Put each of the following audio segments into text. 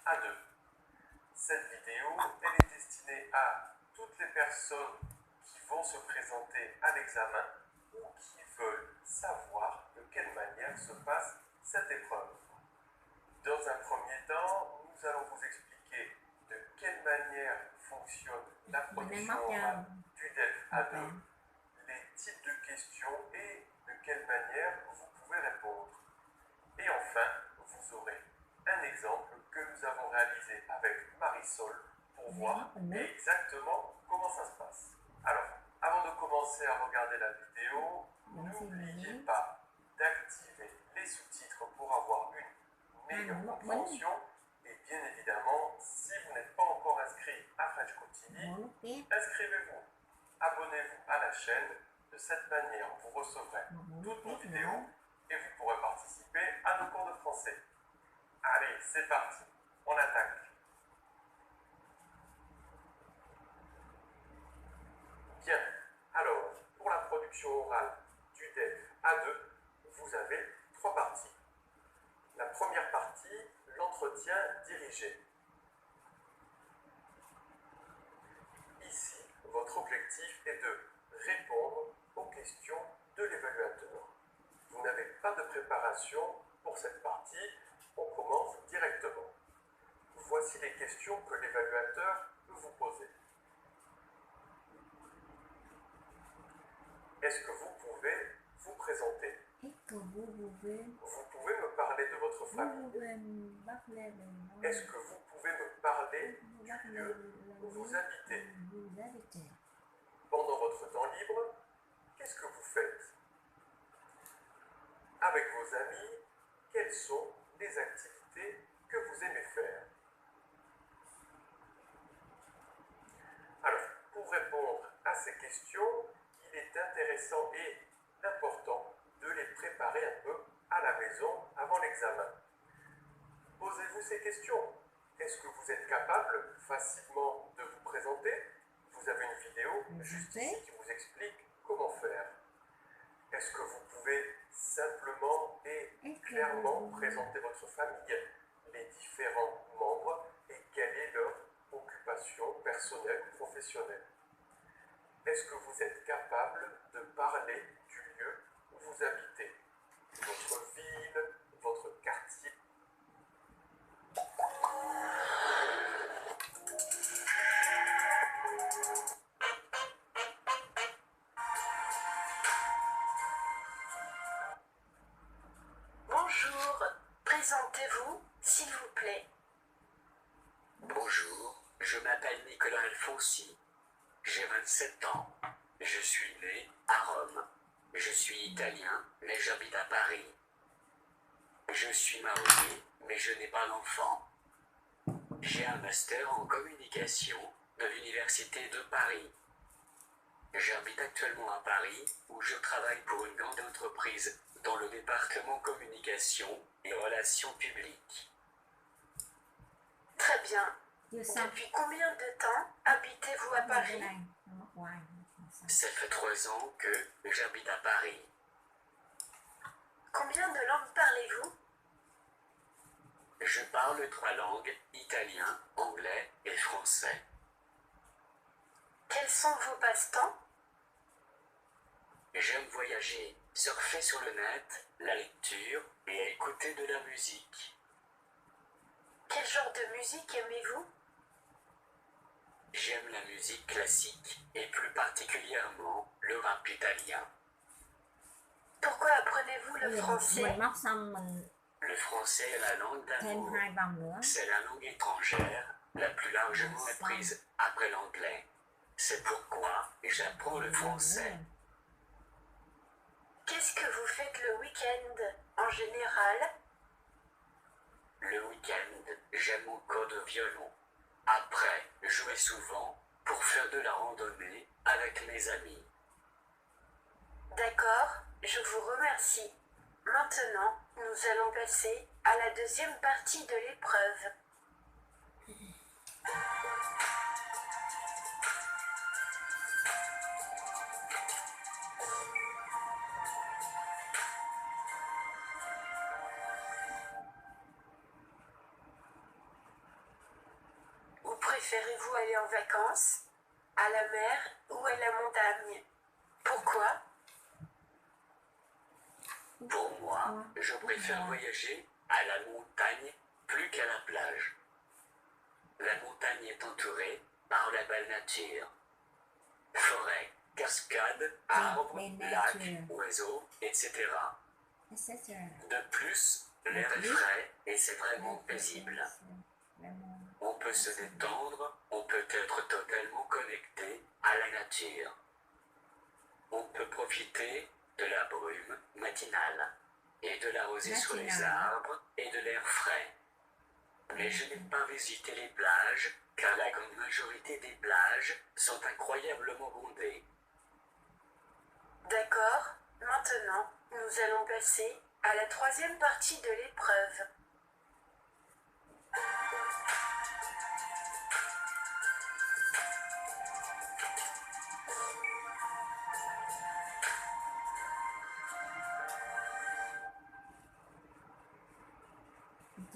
A2. Cette vidéo, elle est destinée à toutes les personnes qui vont se présenter à l'examen ou qui veulent savoir de quelle manière se passe cette épreuve. Dans un premier temps, nous allons vous expliquer de quelle manière fonctionne la production orale du DELF A2, les types de questions et de quelle manière vous pouvez répondre. Et enfin, vous aurez un exemple que nous avons réalisé avec Marisol pour voir exactement comment ça se passe. Alors, avant de commencer à regarder la vidéo, n'oubliez pas d'activer les sous-titres pour avoir une meilleure compréhension. Et bien évidemment, si vous n'êtes pas encore inscrit à French Continue, inscrivez-vous, abonnez-vous à la chaîne. De cette manière, vous recevrez toutes nos vidéos et vous pourrez participer à nos cours de français. Allez, c'est parti, on attaque. Bien, alors, pour la production orale du DELF A2, vous avez 3 parties. La première partie, l'entretien dirigé. Ici, votre objectif est de répondre aux questions de l'évaluateur. Vous n'avez pas de préparation pour cette partie, on commence directement. Voici les questions que l'évaluateur peut vous poser. Est-ce que vous pouvez vous présenter? Vous pouvez me parler de votre famille? Est-ce que vous pouvez me parler du lieu où vous habitez? Pendant votre temps libre, qu'est-ce que vous faites? Avec vos amis, quelles sont les activités que vous aimez faire? Alors, pour répondre à ces questions, il est intéressant et important de les préparer un peu à la maison avant l'examen. Posez-vous ces questions. Est-ce que vous êtes capable facilement de vous présenter? Vous avez une vidéo juste ici qui vous explique comment faire. Est-ce que vous pouvez simplement et clairement présenter votre famille, les différents membres et quelle est leur occupation personnelle ou professionnelle? Est-ce que vous êtes capable de parler du lieu où vous habitez? Votre ville, votre quartier? Bonjour, présentez-vous, s'il vous plaît. Bonjour, je m'appelle Nicolas Alfonsi. J'ai 27 ans. Je suis né à Rome. Je suis italien, mais j'habite à Paris. Je suis marié, mais je n'ai pas d'enfant. J'ai un master en communication de l'Université de Paris. J'habite actuellement à Paris, où je travaille pour une grande entreprise dans le département communication et relations publiques. Très bien. Depuis combien de temps habitez-vous à Paris? Ça fait 3 ans que j'habite à Paris. Combien de langues parlez-vous? Je parle 3 langues, italien, anglais et français. Quels sont vos passe-temps? J'aime voyager, surfer sur le net, la lecture et écouter de la musique. Quel genre de musique aimez-vous? J'aime la musique classique et plus particulièrement le rap italien. Pourquoi apprenez-vous le français? Le français est la langue d'amour. C'est la langue étrangère la plus largement apprise après l'anglais. C'est pourquoi j'apprends le français. Qu'est-ce que vous faites le week-end en général? Le week-end, j'aime encore de violon. Après, jouer souvent pour faire de la randonnée avec mes amis. D'accord, je vous remercie. Maintenant, nous allons passer à la deuxième partie de l'épreuve. préférez-vous aller en vacances? À la mer ou à la montagne? Pourquoi? Pour moi, je préfère voyager à la montagne plus qu'à la plage. La montagne est entourée par la belle nature. Forêts, cascades, arbres, lacs, oiseaux, etc. De plus, l'air est frais et c'est vraiment paisible. On peut se détendre, on peut être totalement connecté à la nature. On peut profiter de la brume matinale et de la rosée sur les arbres et de l'air frais. Mais je n'ai pas visité les plages car la grande majorité des plages sont incroyablement bondées. D'accord, maintenant, nous allons passer à la troisième partie de l'épreuve.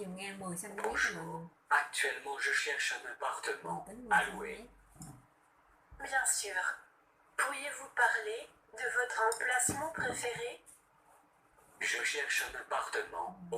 chiều ngang 10 cm mà Bonjour, actuellement je cherche un appartement mình tính à 10 louer. cm. Bien sûr. Pourriez-vous parler de votre emplacement préféré? Je cherche un appartement au